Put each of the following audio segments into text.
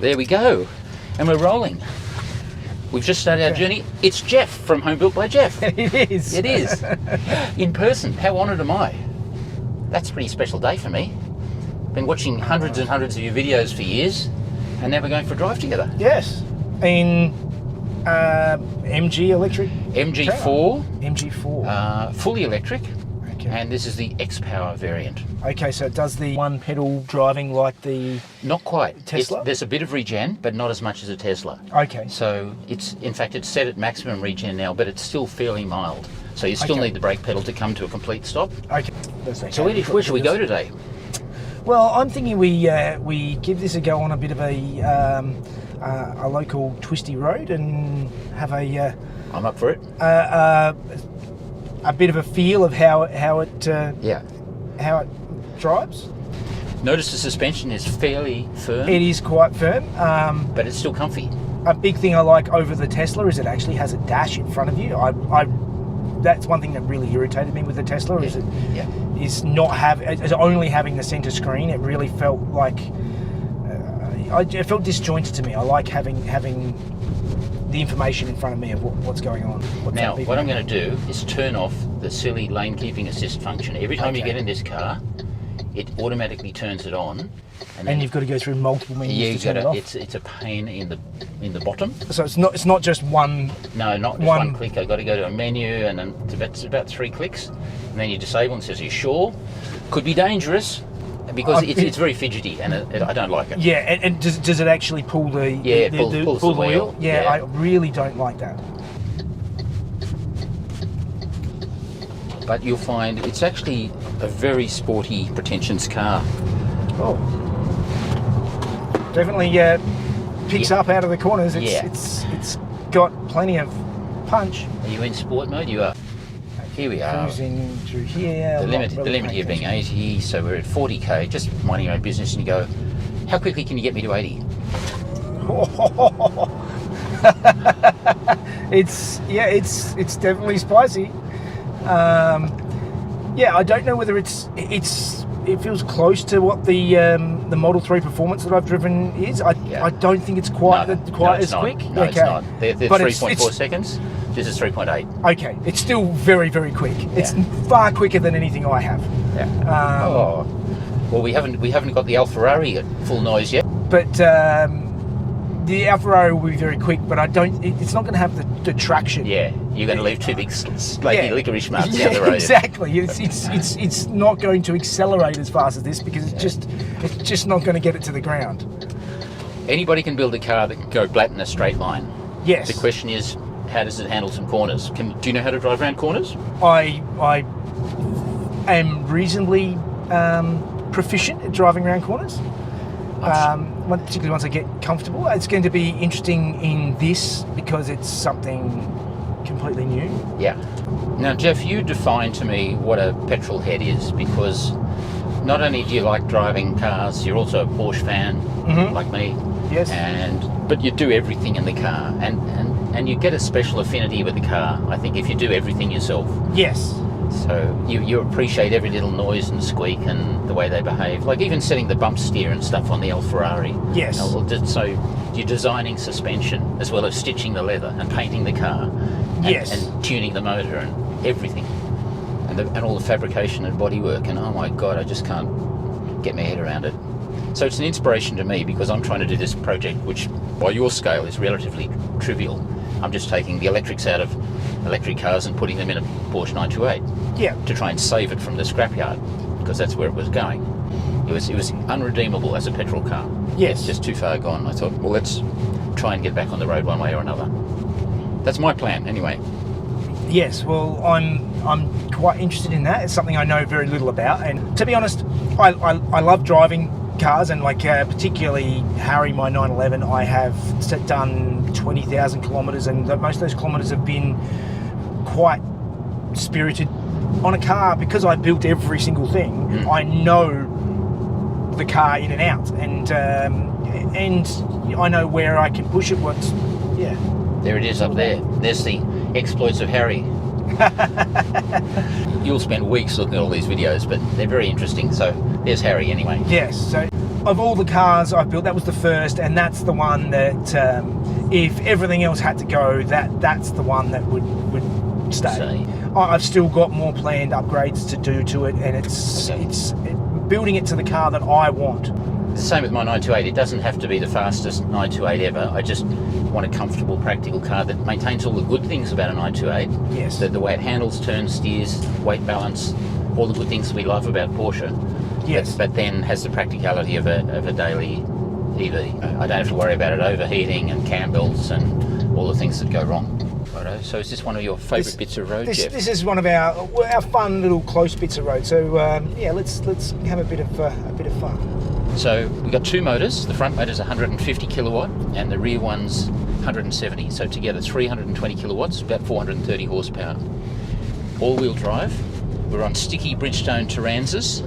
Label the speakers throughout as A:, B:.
A: There we go. And we're rolling. We've just started our journey. It's Jeff from Home Built by Jeff.
B: It is.
A: It is. In person. How honoured am I? That's a pretty special day for me. Been watching hundreds and hundreds of your videos for years, and now we're going for a drive together.
B: Yes. In MG electric?
A: MG4.
B: MG4.
A: Fully electric.
B: Okay.
A: And this is the Xpower variant.
B: Okay, so it does the one pedal driving like the
A: Not quite.
B: Tesla?
A: There's a bit of regen, but not as much as a Tesla.
B: Okay.
A: So it's set at maximum regen now, but it's still fairly mild. So you still need the brake pedal to come to a complete stop.
B: Okay.
A: So where should we go today?
B: Well, I'm thinking we give this a go on a bit of a local twisty road and have a
A: I'm up for it.
B: A bit of a feel of how it drives.
A: Notice the suspension is fairly firm.
B: It is quite firm,
A: but it's still comfy.
B: A big thing I like over the Tesla is it actually has a dash in front of you. That's one thing that really irritated me with the Tesla is only having the center screen. It really felt like it felt disjointed to me. I like having the information in front of me of what's going on.
A: Now, what I'm going to do is turn off the silly lane keeping assist function. Every time you get in this car, it automatically turns it on.
B: And you've got to go through multiple menus to turn it off.
A: It's a pain in the bottom.
B: So it's not just one.
A: No, not just one click. I've got to go to a menu, and then it's about 3 clicks, and then you disable and says, "Are you sure?" Could be dangerous. Because it's very fidgety and I don't like it.
B: Yeah, and does it actually pull the
A: pulls the wheel?
B: Yeah, I really don't like that.
A: But you'll find it's actually a very sporty, pretentious car.
B: Oh, definitely picks up out of the corners. It's got plenty of punch.
A: Are you in sport mode? You are. Here we are.
B: Cruising through here.
A: The limit here being 80, so we're at 40k, just minding your own business, and you go, how quickly can you get me to 80?
B: It's definitely spicy. I don't know whether it feels close to what the Model 3 Performance that I've driven is. I don't think it's quite as quick.
A: No, it's not. They're 3.4 seconds. This is 3.8.
B: Okay, it's still very, very quick. It's far quicker than anything I have.
A: Yeah. Well, we haven't got the Alfa at full noise yet.
B: But the Alfa will be very quick, but it's not going to have the traction.
A: Yeah, you're going to leave two big flaky licorice marks down the road.
B: Exactly. It's not going to accelerate as fast as this because it's just not going to get it to the ground. Anybody
A: can build a car that can go flat in a straight line.
B: Yes.
A: The question is, how does it handle some corners? Do you know how to drive around corners?
B: I am reasonably proficient at driving around corners. Particularly once I get comfortable. It's going to be interesting in this because it's something completely new.
A: Yeah. Now, Jeff, you define to me what a petrol head is, because not only do you like driving cars, you're also a Porsche fan, like me.
B: Yes.
A: But you do everything in the car, and you get a special affinity with the car, I think, if you do everything yourself.
B: Yes.
A: So you appreciate every little noise and squeak and the way they behave. Like even setting the bump steer and stuff on the Alfa.
B: Yes.
A: So you're designing suspension as well as stitching the leather and painting the car. And tuning the motor and everything. And all the fabrication and bodywork. And oh my God, I just can't get my head around it. So it's an inspiration to me because I'm trying to do this project, which by your scale is relatively trivial. I'm just taking the electrics out of electric cars and putting them in a Porsche 928 to try and save it from the scrapyard, because that's where it was going. It was unredeemable as a petrol car.
B: Yes.
A: It's just too far gone. I thought, well, let's try and get back on the road one way or another. That's my plan, anyway.
B: Yes, well, I'm quite interested in that. It's something I know very little about, and to be honest, I love driving cars, and particularly Harry, my 911, I have done 20,000 kilometres, and most of those kilometres have been quite spirited on a car because I built every single thing. I know the car in and out, and I know where I can push it once. Yeah.
A: There it is up there. There's the exploits of Harry. You'll spend weeks looking at all these videos, but they're very interesting. So there's Harry anyway.
B: Yes. So of all the cars I've built, that was the first, and that's the one that if everything else had to go, that's the one that would stay. I've still got more planned upgrades to do to it, and it's building it to the car that I want.
A: The same with my 928. It doesn't have to be the fastest 928 ever. I just want a comfortable, practical car that maintains all the good things about a 928.
B: Yes.
A: The way it handles, turns, steers, weight balance, all the good things we love about Porsche.
B: Yes.
A: But then has the practicality of a daily EV. I don't have to worry about it overheating and cam belts and all the things that go wrong. Righto. So is this one of your favourite bits of road, Jeff?
B: This is one of our fun little close bits of road. So yeah, let's have a bit of fun.
A: So we've got two motors. The front motor's 150 kilowatt and the rear one's 170. So together 320 kilowatts, about 430 horsepower. All-wheel drive. We're on sticky Bridgestone Turanzas,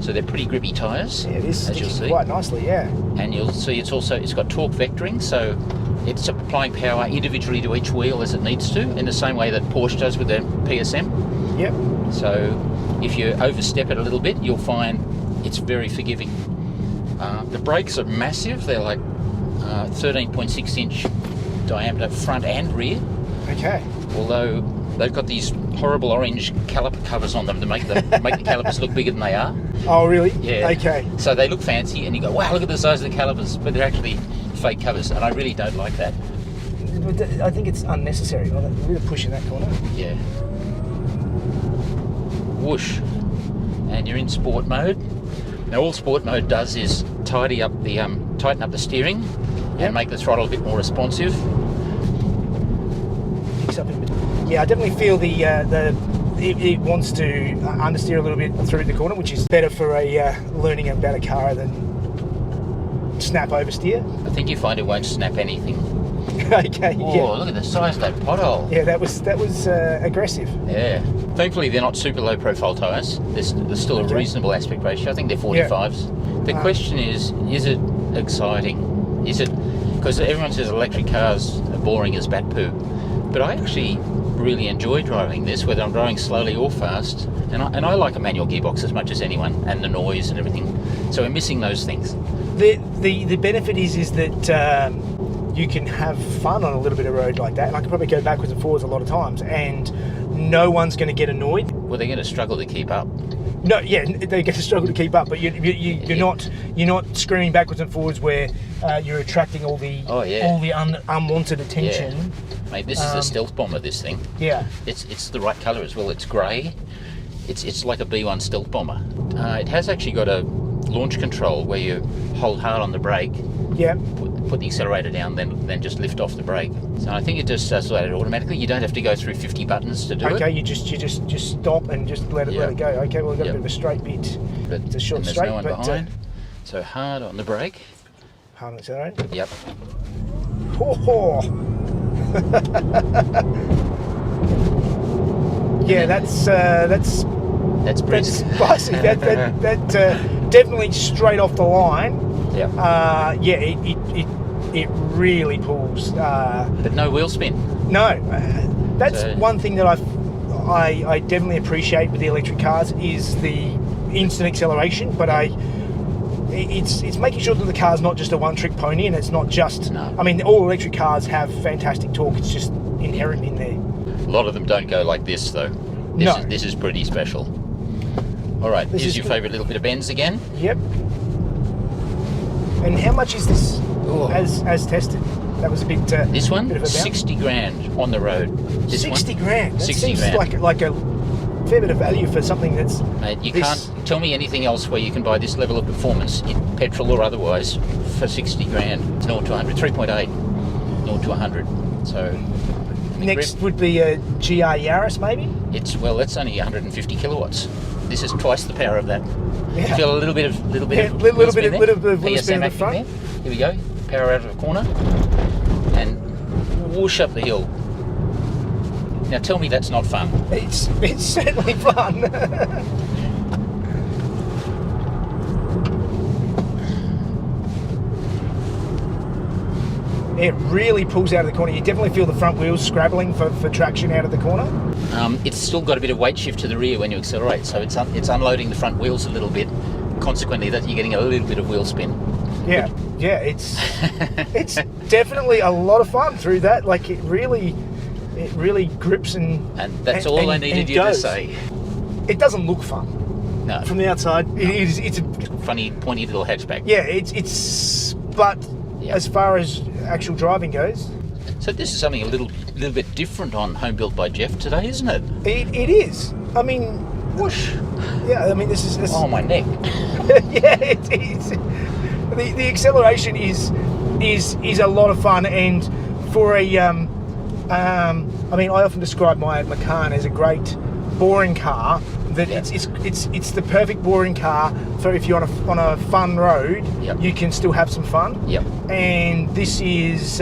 A: so they're pretty grippy tyres.
B: Yeah, it is
A: as you'll see.
B: Quite nicely, yeah.
A: And you'll see it's got torque vectoring, so it's applying power individually to each wheel as it needs to, in the same way that Porsche does with their PSM.
B: Yep.
A: So if you overstep it a little bit, you'll find it's very forgiving. The brakes are massive. They're like 13.6 inch diameter front and rear.
B: Okay.
A: Although they've got these horrible orange caliper covers on them to make the calipers look bigger than they are.
B: Oh, really?
A: Yeah.
B: Okay.
A: So they look fancy, and you go, wow, look at the size of the calipers, but they're actually fake covers, and I really don't like that.
B: I think it's unnecessary. A bit of push in that corner.
A: Yeah. Whoosh. And you're in sport mode. Now all sport mode does is tighten up the steering and make the throttle a bit more responsive.
B: Picks up a bit. Yeah, I definitely feel it wants to understeer a little bit through the corner, which is better for learning about a car than snap oversteer.
A: I think you find it won't snap anything.
B: Okay.
A: Oh,
B: yeah.
A: Look at the size of that pothole.
B: Yeah, that was aggressive.
A: Yeah. Thankfully, they're not super low profile tyres. There's still a reasonable aspect ratio. I think they're 45s. Yeah. The question is it exciting? Is it, because everyone says electric cars are boring as bat poo, but I actually really enjoy driving this, whether I'm driving slowly or fast, and I like a manual gearbox as much as anyone, and the noise and everything. So we're missing those things.
B: The benefit is that you can have fun on a little bit of road like that, and I can probably go backwards and forwards a lot of times, and no one's going to get annoyed.
A: Well, they're going to struggle to keep up.
B: No, yeah, they're going to struggle to keep up, but you're not screaming backwards and forwards where you're attracting all the unwanted attention.
A: Yeah. Mate, this is a stealth bomber. This thing.
B: Yeah.
A: It's the right colour as well. It's grey. It's like a B1 stealth bomber. It has actually got a launch control where you hold hard on the brake.
B: Yeah.
A: Put the accelerator down, then just lift off the brake. So I think it just does that automatically. You don't have to go through 50 buttons to do it.
B: Okay, you just stop and just let it go. Okay, well we've got a bit of a straight bit.
A: But
B: it's a short
A: there's
B: straight,
A: no one
B: but
A: behind. So hard on the brake.
B: Hard on the accelerator.
A: Yep.
B: Oh. Yeah, that's
A: pretty
B: spicy. that definitely straight off the line.
A: Yeah.
B: It really pulls.
A: But no wheel spin.
B: No, that's one thing that I definitely appreciate with the electric cars is the instant acceleration. But it's making sure that the car's not just a one-trick pony, and it's not just.
A: No.
B: I mean, all electric cars have fantastic torque. It's just inherent in there.
A: A lot of them don't go like this though. This is pretty special. All right, here's your favourite little bit of Benz again.
B: Yep. And how much is this as tested? That was a bit.
A: This one,
B: bit of a
A: 60 grand on the road. This
B: 60 grand. That
A: 60
B: seems
A: grand.
B: like a fair bit of value for something that's.
A: Mate, you can't tell me anything else where you can buy this level of performance in petrol or otherwise for 60 grand. It's 0 to 100, 3.8, 0 to 100. So.
B: Next would be a GR Yaris, maybe.
A: That's only 150 kilowatts. This is twice the power of that.
B: Yeah.
A: You feel a little bit of
B: little bit of wheel spin at the front.
A: Here we go. Power out of the corner and whoosh up the hill. Now tell me that's not fun.
B: It's certainly fun. It really pulls out of the corner. You definitely feel the front wheels scrabbling for traction out of the corner.
A: It's still got a bit of weight shift to the rear when you accelerate, so it's unloading the front wheels a little bit, consequently that you're getting a little bit of wheel spin.
B: Yeah, it's definitely a lot of fun through that. Like it really grips and
A: that's all I needed you to say.
B: It doesn't look fun.
A: No.
B: From the outside, it's a
A: funny, pointy little hatchback.
B: Yeah, but as far as actual driving goes.
A: So this is something a little bit different on Home Built by Jeff today, isn't it?
B: It is. I mean, whoosh. Yeah, I mean this is.
A: Oh, my neck.
B: Yeah, it's the acceleration is a lot of fun, and for a I mean, I often describe my Macan as a great boring car. That it's the perfect boring car for if you're on a fun road, you can still have some fun.
A: Yep.
B: And this is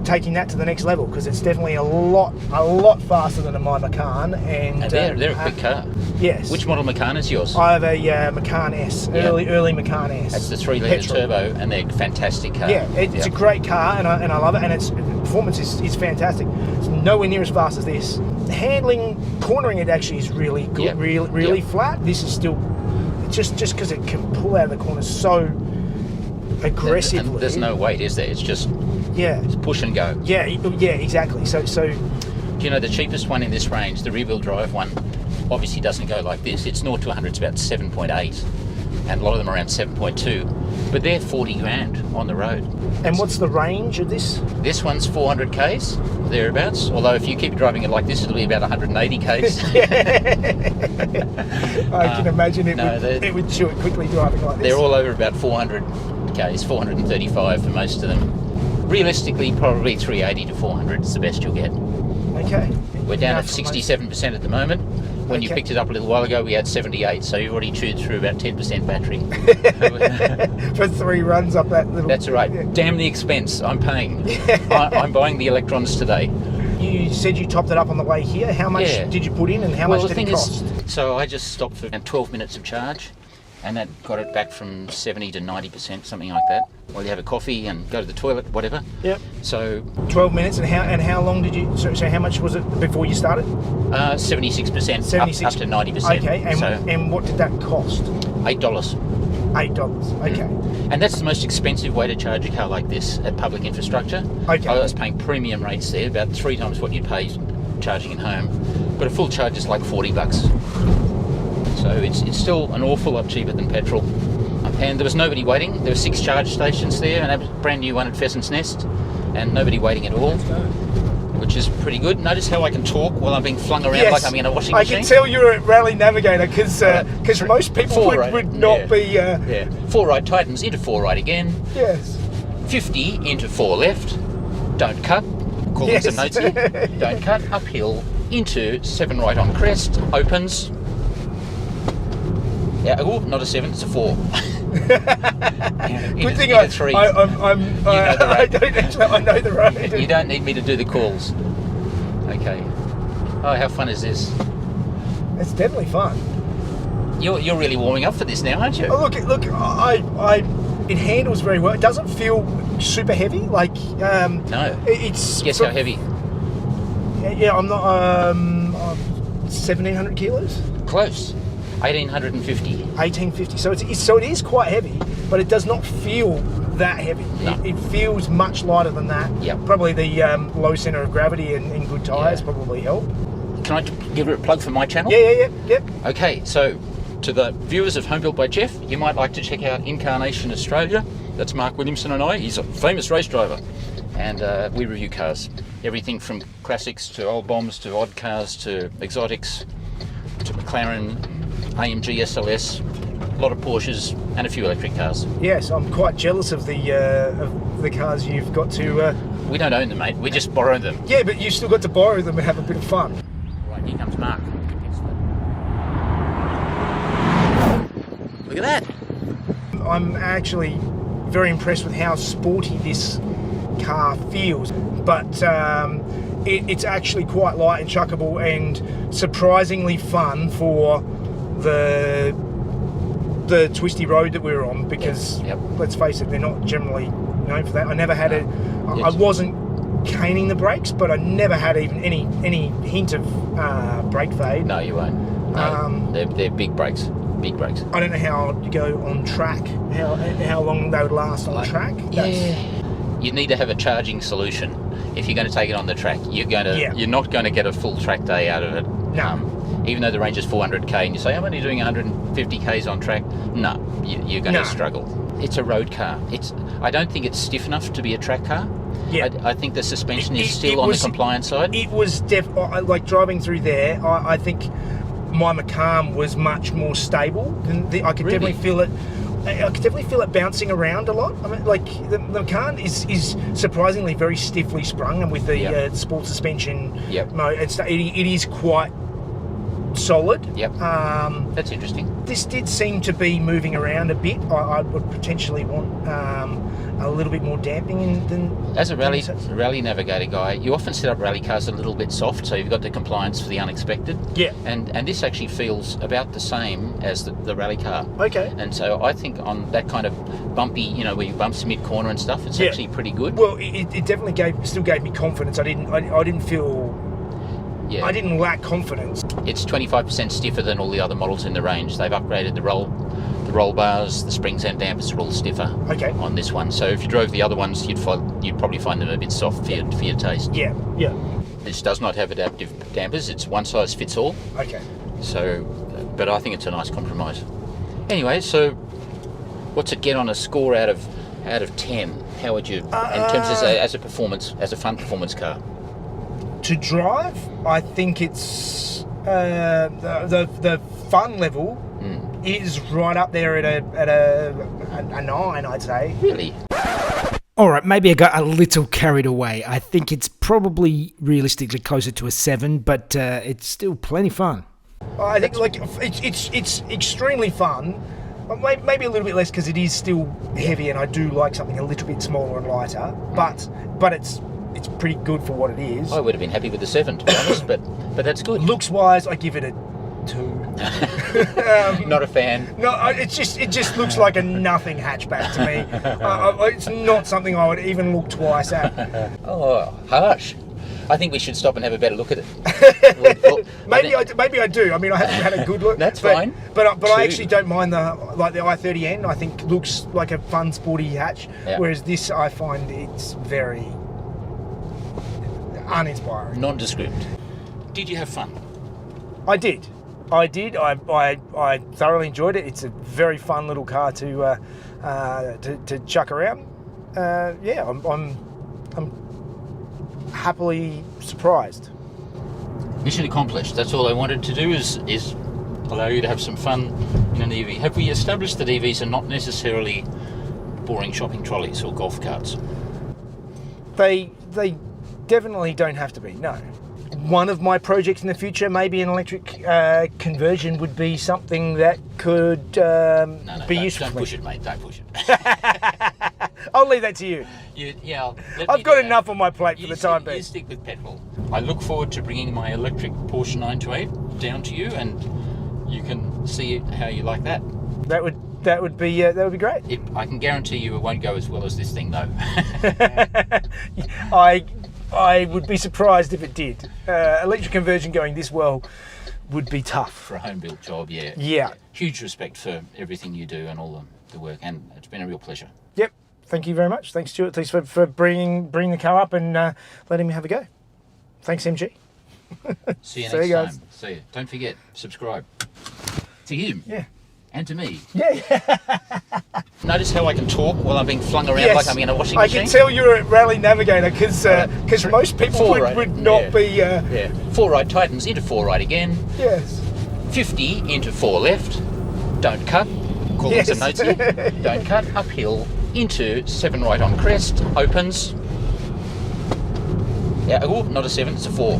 B: taking that to the next level because it's definitely a lot faster than my Macan. And
A: they're a quick car.
B: Yes.
A: Which model Macan is yours?
B: I have a Macan S, early Macan S.
A: That's the 3-litre turbo, and they're a fantastic car.
B: Yeah, it's a great car, and I love it, and its performance is fantastic. It's nowhere near as fast as this. Handling, cornering it actually is really good, really flat. This is still just because it can pull out of the corners so aggressively.
A: And there's no weight, is there? It's just it's push and go.
B: Yeah, exactly. So
A: do you know the cheapest one in this range, the rear-wheel drive one, obviously doesn't go like this. It's 0 to 100, it's about 7.8, and a lot of them are around 7.2, but they're 40 grand on the road.
B: And what's the range of this?
A: This one's 400 k's, thereabouts. Although if you keep driving it like this, it'll be about 180 k's.
B: I can imagine it would chew it quickly driving like this.
A: They're all over about 400 k's, 435 for most of them. Realistically, probably 380 to 400 is the best you'll get.
B: Okay.
A: We're down at 67% at the moment. When you picked it up a little while ago, we had 78, so you've already chewed through about 10% battery.
B: For 3 runs up that little...
A: That's right. Yeah. Damn the expense. I'm paying. I'm buying the electrons today.
B: You said you topped it up on the way here. How much did you put in, and how much did it cost?
A: So I just stopped for about 12 minutes of charge, and that got it back from 70 to 90%, something like that. While you have a coffee and go to the toilet, whatever. Yep. So
B: 12 minutes, and how long did you? So how much was it before you started?
A: 76%. 76 up to 90%.
B: Okay, and what did that cost?
A: $8.
B: $8. Okay.
A: And that's the most expensive way to charge a car like this at public infrastructure. Okay. I was paying premium rates there, about 3 times what you'd pay charging at home. But a full charge is like $40. So it's still an awful lot cheaper than petrol. And there was nobody waiting. There were 6 charge stations there, and a brand new one at Pheasant's Nest, and nobody waiting at all, which is pretty good. Notice how I can talk while I'm being flung around like I'm in a washing machine.
B: I can tell you're a rally navigator because most people would not be...
A: 4 right tightens into 4 right again.
B: Yes.
A: 50 into 4 left. Don't cut. Calling some notes here. Don't cut. Uphill into 7 right on crest. Opens. Yeah, not a 7, it's a 4.
B: Good thing
A: I know the
B: road. I know the road.
A: You don't need me to do the calls. Okay. Oh, how fun is this?
B: It's definitely fun.
A: You're really warming up for this now, aren't you?
B: Oh, look! It handles very well. It doesn't feel super heavy. Like
A: no.
B: It's
A: guess how heavy?
B: Yeah, I'm not. 1,700 kilos.
A: Close. 1850.
B: 1850. So it is quite heavy, but it does not feel that heavy. No. It feels much lighter than that.
A: Yep.
B: Probably the low centre of gravity and good tyres probably help.
A: Can I give it a plug for my channel?
B: Yeah.
A: Okay, so to the viewers of Home Built by Jeff, you might like to check out InCArnation Australia. That's Mark Williamson and I. He's a famous race driver, and we review cars. Everything from classics to old bombs to odd cars to exotics to McLaren, AMG SLS, a lot of Porsches and a few electric cars.
B: Yes, I'm quite jealous of the cars you've got to...
A: We don't own them, mate. We just borrow them.
B: Yeah, but you've still got to borrow them and have a bit of fun.
A: Right, here comes Mark. Look at that.
B: I'm actually very impressed with how sporty this car feels, but it's actually quite light and chuckable and surprisingly fun for the twisty road that we were on, because let's face it, they're not generally known for that. I never had I wasn't caning the brakes, but I never had even any hint of brake fade.
A: No, you won't. No, they're big brakes. big brakes.
B: I don't know how you go on track, how long they would last on track.
A: You need to have a charging solution. If you're going to take it on the track, you're not going to get a full track day out of it.
B: No.
A: Even though the range is 400k and you say, I'm only doing 150k's on track, no, you're going to struggle. It's a road car. I don't think it's stiff enough to be a track car. Yeah. I think the suspension is still on the compliance side.
B: It was like driving through there, I think my Macan was much more stable. I could definitely feel it. I could definitely feel it bouncing around a lot. I mean, like the Macan is surprisingly very stiffly sprung, and with the sport suspension mode, it is quite solid.
A: Yep. That's interesting.
B: This did seem to be moving around a bit. I would potentially want a little bit more damping than.
A: As a rally navigator guy, you often set up rally cars a little bit soft, so you've got the compliance for the unexpected.
B: Yeah.
A: And this actually feels about the same as the rally car.
B: Okay.
A: And so I think on that kind of bumpy, where you bumps mid corner and stuff, it's actually pretty good.
B: Well, it definitely still gave me confidence. I didn't feel. Yeah. I didn't lack confidence.
A: It's 25% stiffer than all the other models in the range. They've upgraded the roll bars, the springs and dampers are all stiffer on this one. So if you drove the other ones, you'd probably find them a bit soft for your taste.
B: Yeah, yeah.
A: This does not have adaptive dampers. It's one size fits all.
B: Okay.
A: So, but I think it's a nice compromise. Anyway, so what's it get on a score out of 10? How would you, in terms as a fun performance car?
B: To drive, I think it's the fun level is right up there at a 9, I'd say.
A: Really?
C: All right, maybe I got a little carried away. I think it's probably realistically closer to a 7, but it's still plenty fun.
B: I think it's extremely fun. Maybe a little bit less because it is still heavy, and I do like something a little bit smaller and lighter. But it's pretty good for what it is.
A: I would have been happy with the 7, to be honest, but that's good.
B: Looks wise, I give it a 2.
A: Not a fan.
B: No, it just looks like a nothing hatchback to me. It's not something I would even look twice at.
A: Oh, harsh. I think we should stop and have a better look at it.
B: Maybe I do. I mean, I haven't had a good look.
A: That's fine.
B: But I actually don't mind the i30N. I think looks like a fun sporty hatch. Yeah. Whereas this, I find it's very uninspiring.
A: Nondescript. Did you have fun?
B: I did. I thoroughly enjoyed it. It's a very fun little car to chuck around. I'm happily surprised.
A: Mission accomplished. That's all I wanted to do is allow you to have some fun in an EV. Have we established that EVs are not necessarily boring shopping trolleys or golf carts?
B: They definitely don't have to be, no. One of my projects in the future, maybe an electric conversion, would be something that could be useful.
A: Don't push it, mate. Don't push it.
B: I'll leave that to you. I've got enough on my plate for the time being.
A: You stick with petrol. I look forward to bringing my electric Porsche 928 down to you, and you can see how you like that.
B: That would be great.
A: I can guarantee you it won't go as well as this thing, though.
B: I would be surprised if it did. Electric conversion going this well would be tough.
A: For a home-built job, yeah.
B: Yeah.
A: Huge respect for everything you do and all the work, and it's been a real pleasure.
B: Yep. Thank you very much. Thanks, Stuart. Thanks for bringing the car up and letting me have a go. Thanks, MG.
A: See you next time. See you. Don't forget, subscribe. To him.
B: Yeah.
A: And to me.
B: Yeah.
A: Notice how I can talk while I'm being flung around like I'm in a washing machine?
B: I can tell you're a rally navigator because most people would not be...
A: 4 right tightens into 4 right again.
B: Yes.
A: 50 into 4 left. Don't cut. Call it some notes here. Don't cut. Uphill into 7 right on crest. Opens. Yeah, not a 7, it's a 4.